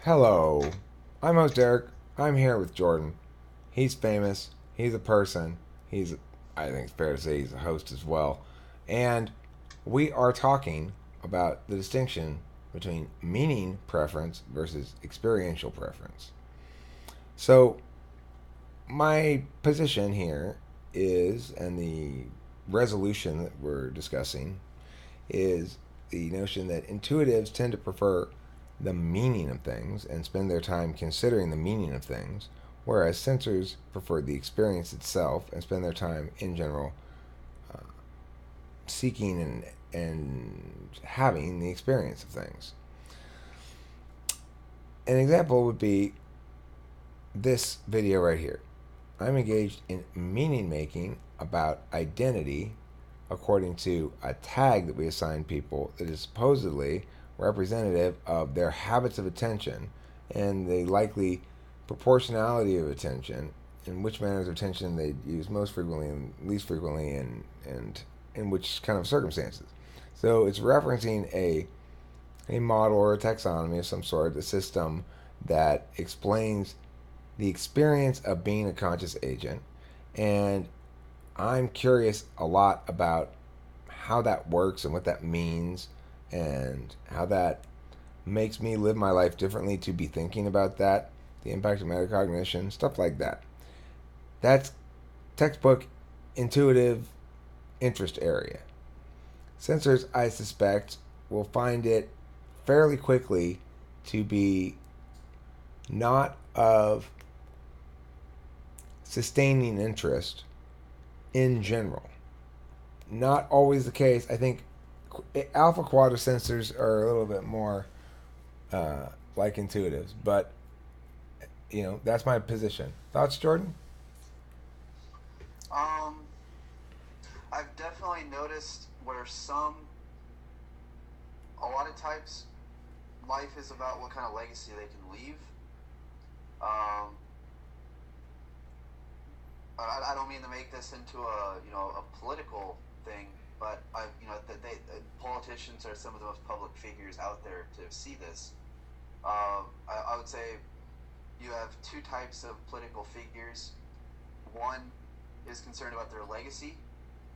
Hello, I'm host Eric. I'm here with Jordan. He's famous. He's a person. I think it's fair to say he's a host as well. And we are talking about the distinction between meaning preference versus experiential preference. So, my position here is, and the resolution that we're discussing is the notion that intuitives tend to prefer the meaning of things and spend their time considering the meaning of things, whereas sensors prefer the experience itself and spend their time, in general, uh, seeking and having the experience of things. An example would be this video right here. I'm engaged in meaning making about identity according to a tag that we assign people that is supposedly representative of their habits of attention and the likely proportionality of attention and which manners of attention they use most frequently and least frequently and in which kind of circumstances. So it's referencing a model or a taxonomy of some sort, a system that explains the experience of being a conscious agent. And I'm curious a lot about how that works and what that means and how that makes me live my life differently to be thinking about that, the impact of metacognition, stuff like that. That's textbook intuitive interest area. Sensors, I suspect, will find it fairly quickly to be not of sustaining interest in general. Not always the case. I think alpha quadrant sensors are a little bit more like intuitives, but that's my position. Thoughts, Jordan? Um, I've definitely noticed where a lot of types, life is about what kind of legacy they can leave. Um, I don't mean to make this into a political thing, but politicians are some of the most public figures out there to see this. I would say you have two types of political figures. One is concerned about their legacy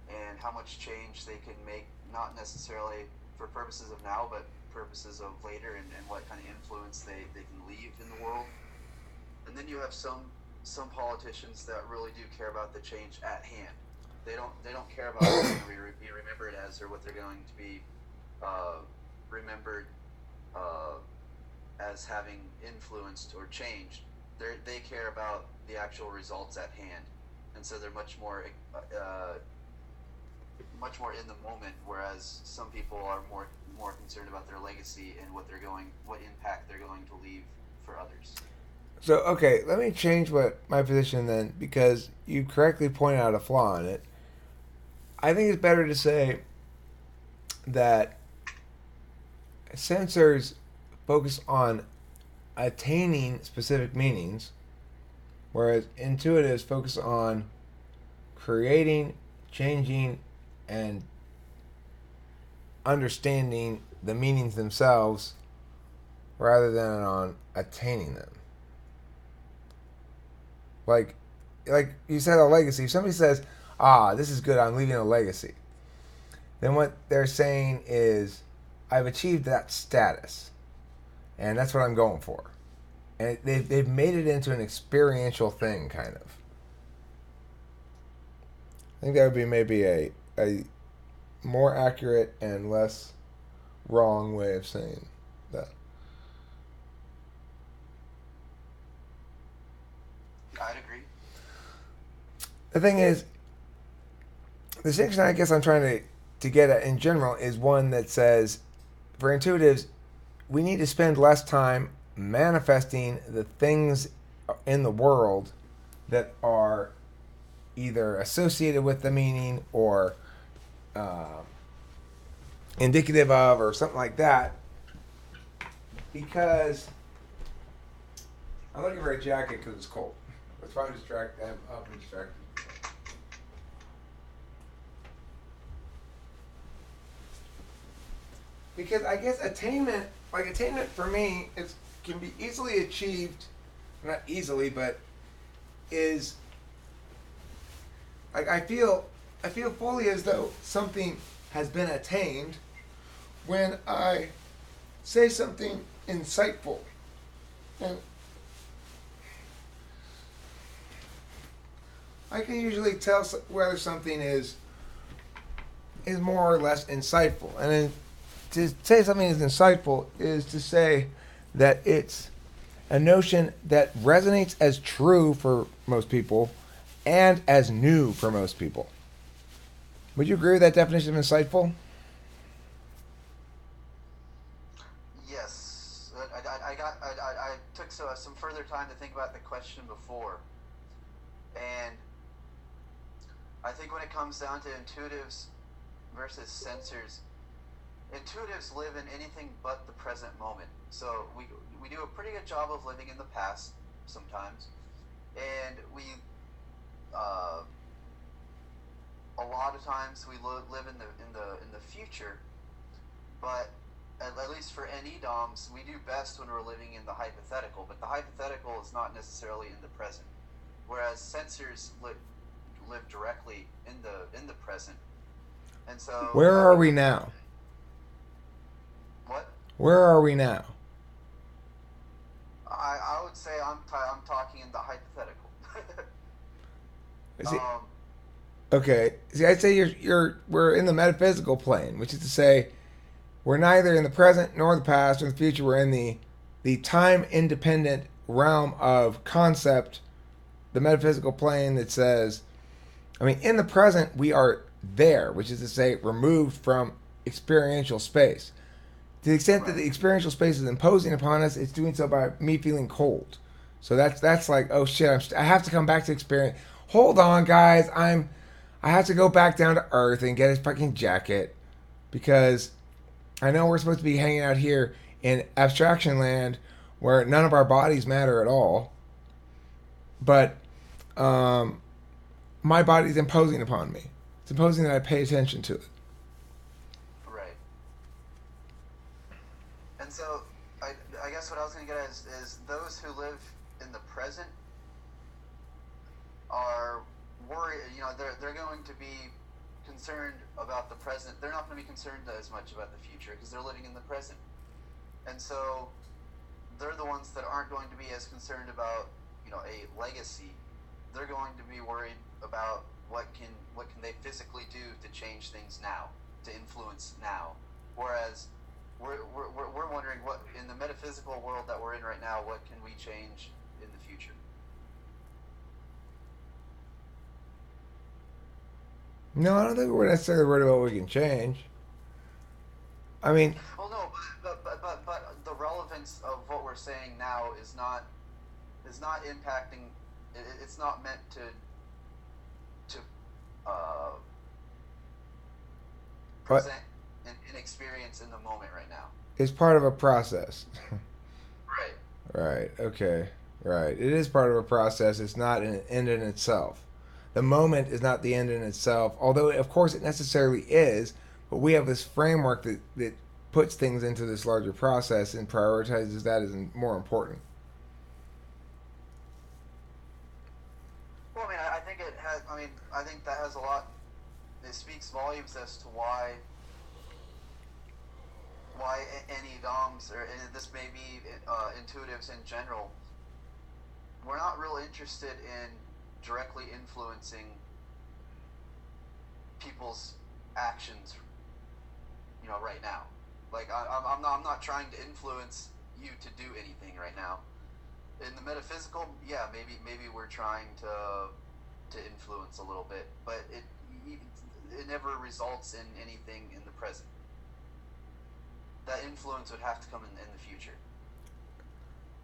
and how much change they can make, not necessarily for purposes of now, but purposes of later, and what kind of influence they can leave in the world. And then you have some politicians that really do care about the change at hand. They don't care about what they're going to be remembered as or what they're going to be uh, remembered uh, as having influenced or changed. They care about the actual results at hand, and so they're much more in the moment. Whereas some people are more concerned about their legacy and what impact they're going to leave for others. So, okay, let me change what my position then, because you correctly pointed out a flaw in it. I think it's better to say that sensors focus on attaining specific meanings, whereas intuitives focus on creating, changing, and understanding the meanings themselves rather than on attaining them. Like, like you said, a legacy. If somebody says, this is good, I'm leaving a legacy, then what they're saying is, I've achieved that status, and that's what I'm going for. And they've made it into an experiential thing, kind of. I think that would be maybe a more accurate and less wrong way of saying that. I'd agree. The thing is, the distinction I guess I'm trying to get at in general is one that says, for intuitives, we need to spend less time manifesting the things in the world that are either associated with the meaning or uh, indicative of or something like that, because I'm looking for a jacket because it's cold. Let's probably distract. I'm up and distracted. Because I guess attainment for me, can be easily achieved, not easily, but is like I feel fully as though something has been attained when I say something insightful. And I can usually tell whether something is more or less insightful. And then to say something is insightful is to say that it's a notion that resonates as true for most people and as new for most people. Would you agree with that definition of insightful? Yes, I took some further time to think about the question before, and I think when it comes down to intuitives versus sensors, intuitives live in anything but the present moment. So we do a pretty good job of living in the past sometimes, and we a lot of times we live in the future. But at least for NE DOMs, we do best when we're living in the hypothetical. But the hypothetical is not necessarily in the present, whereas sensors live directly in the present. And so Where are we now? What? Where are we now? I would say I'm talking in the hypothetical. Is it, okay. See, I'd say we're in the metaphysical plane, which is to say, we're neither in the present nor the past or the future. We're in the time independent realm of concept, the metaphysical plane that says, I mean, in the present we are there, which is to say, removed from experiential space. To the extent that the experiential space is imposing upon us, it's doing so by me feeling cold. So that's like, oh shit, I have to come back to experience. Hold on, guys, I have to go back down to Earth and get his fucking jacket because I know we're supposed to be hanging out here in abstraction land where none of our bodies matter at all. But my body's imposing upon me. It's imposing that I pay attention to it. Right. And so I guess what I was going to get at is those who live in the present are worried. You know, they're going to be concerned about the present. They're not going to be concerned as much about the future because they're living in the present. And so they're the ones that aren't going to be as concerned about, you know, a legacy. They're going to be worried about what can they physically do to change things now, to influence now. Whereas we're wondering what in the metaphysical world that we're in right now, what can we change in the future? No, I don't think we're necessarily worried about what we can change. I mean, Well, no, but the relevance of what we're saying now is not impacting. It's not meant to present an experience in the moment right now. it's part of a process. Right. Right. Okay. Right. It is part of a process. It's not an end in itself. The moment is not the end in itself, although of course it necessarily is. But we have this framework that puts things into this larger process and prioritizes that as more important. Well, I mean, I think it has. I mean, I think that has a lot. It speaks volumes as to why any DOMs or this may be intuitives in general. We're not real interested in directly influencing people's actions, you know, right now. Like I'm not trying to influence you to do anything right now. In the metaphysical, yeah, maybe we're trying to influence a little bit, but it never results in anything in the present. That influence would have to come in the future.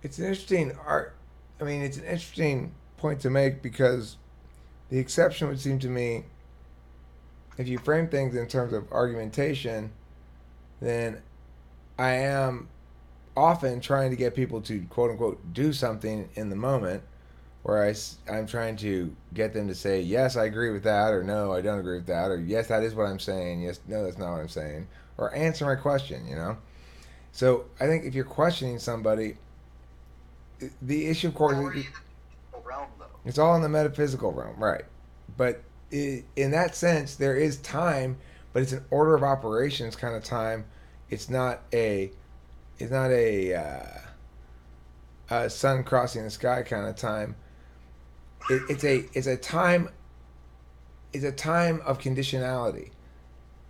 It's an interesting art. I mean, it's an interesting point to make because the exception would seem to me, if you frame things in terms of argumentation, then I am often trying to get people to quote unquote do something in the moment, where I'm trying to get them to say, yes, I agree with that, or no, I don't agree with that, or yes, that is what I'm saying, yes, no, that's not what I'm saying, or answer my question, you know? So I think if you're questioning somebody, the issue, of We're course, already in the physical realm, though. it's all in the metaphysical realm, right? But in that sense, there is time, but it's an order of operations kind of time. It's not a it's not a sun crossing the sky kind of time. It's a time of conditionality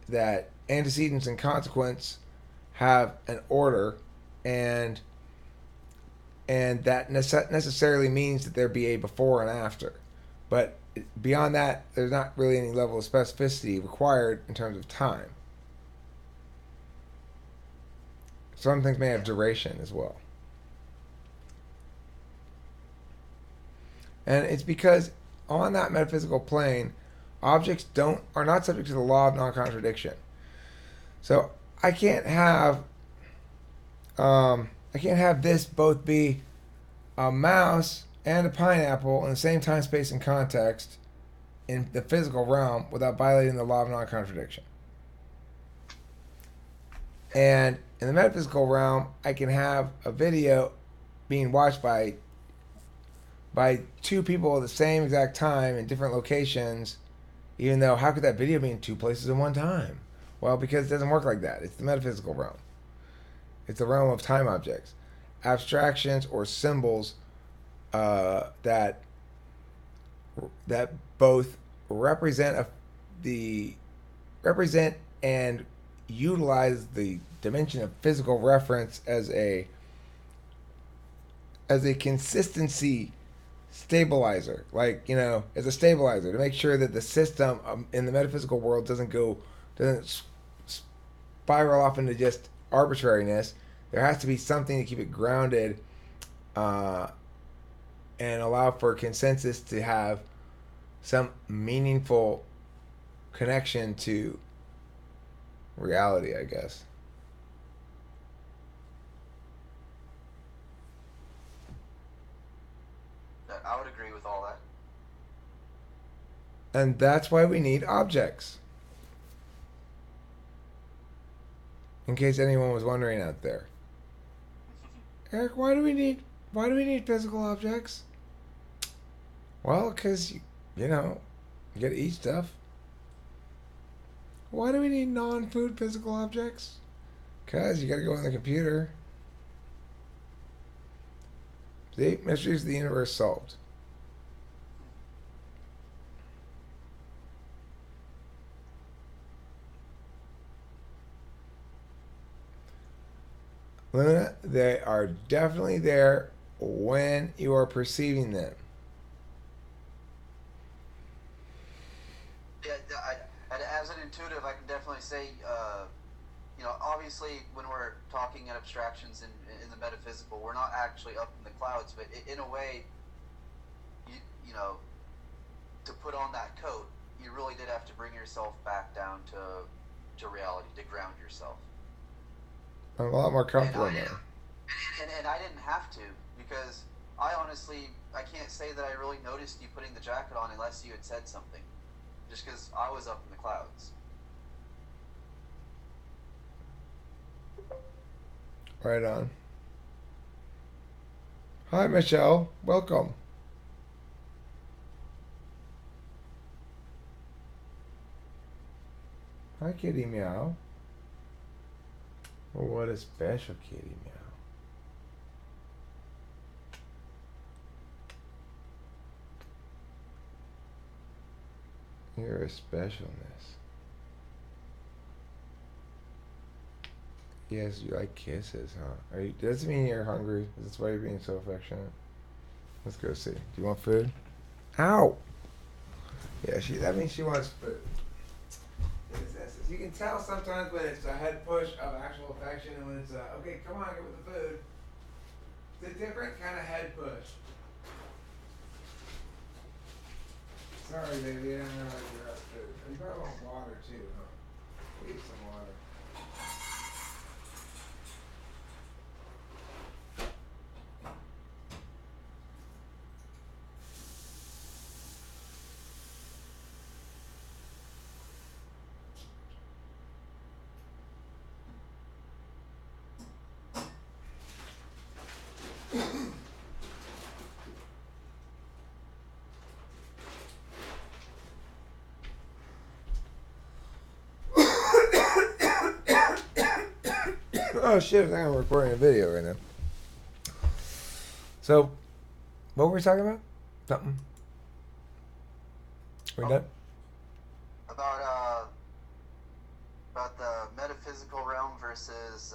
that antecedents and consequence have an order, and that necessarily means that there be a before and after. But beyond that, there's not really any level of specificity required in terms of time. Some things may have Yeah. duration as well. And it's because on that metaphysical plane, objects don't are not subject to the law of non-contradiction. So I can't have I can't have this both be a mouse and a pineapple in the same time, space, and context in the physical realm without violating the law of non-contradiction. And in the metaphysical realm, I can have a video being watched by two people at the same exact time in different locations, even though how could that video be in two places at one time? Well, because it doesn't work like that. It's the metaphysical realm. It's the realm of time objects, abstractions or symbols that both the represent and utilize the dimension of physical reference as a consistency stabilizer, like, as a stabilizer to make sure that the system in the metaphysical world doesn't spiral off into just arbitrariness. There has to be something to keep it grounded, and allow for consensus to have some meaningful connection to reality, I guess. I would agree with all that. And that's why we need objects. In case anyone was wondering out there. Eric, why do we need physical objects? Well, because, you gotta eat stuff. Why do we need non-food physical objects? Because you gotta go on the computer. See? Mysteries of the universe solved. Luna, they are definitely there when you are perceiving them. Yeah, as an intuitive, I can definitely say, obviously when we're talking in abstractions in the metaphysical, we're not actually up in the clouds, but in a way, you know, to put on that coat, you really did have to bring yourself back down to reality, to ground yourself. I'm a lot more And comfortable I now. and I didn't have to, because I honestly, I can't say that I really noticed you putting the jacket on unless you had said something, just because I was up in the clouds. Right on. Hi, Michelle. Welcome. Hi, Kitty Meow. Oh, what a special kitty meow. You're a specialness. Yes, you like kisses, huh? Does it mean you're hungry? Is this why you're being so affectionate? Let's go see. Do you want food? Ow! Yeah, that means she wants food. You can tell sometimes when it's a head push of actual affection and when it's okay, come on, get with the food. It's a different kind of head push. Sorry, baby, I don't know if you're out of food. You probably want water too, huh? We'll get some water. Oh shit! I think I'm recording a video right now. So, what were we talking about? Something. We done? About about the metaphysical realm versus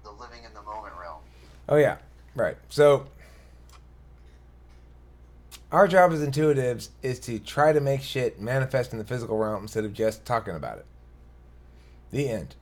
the living in the moment realm. Oh yeah, right. So, our job as intuitives is to try to make shit manifest in the physical realm instead of just talking about it. The end.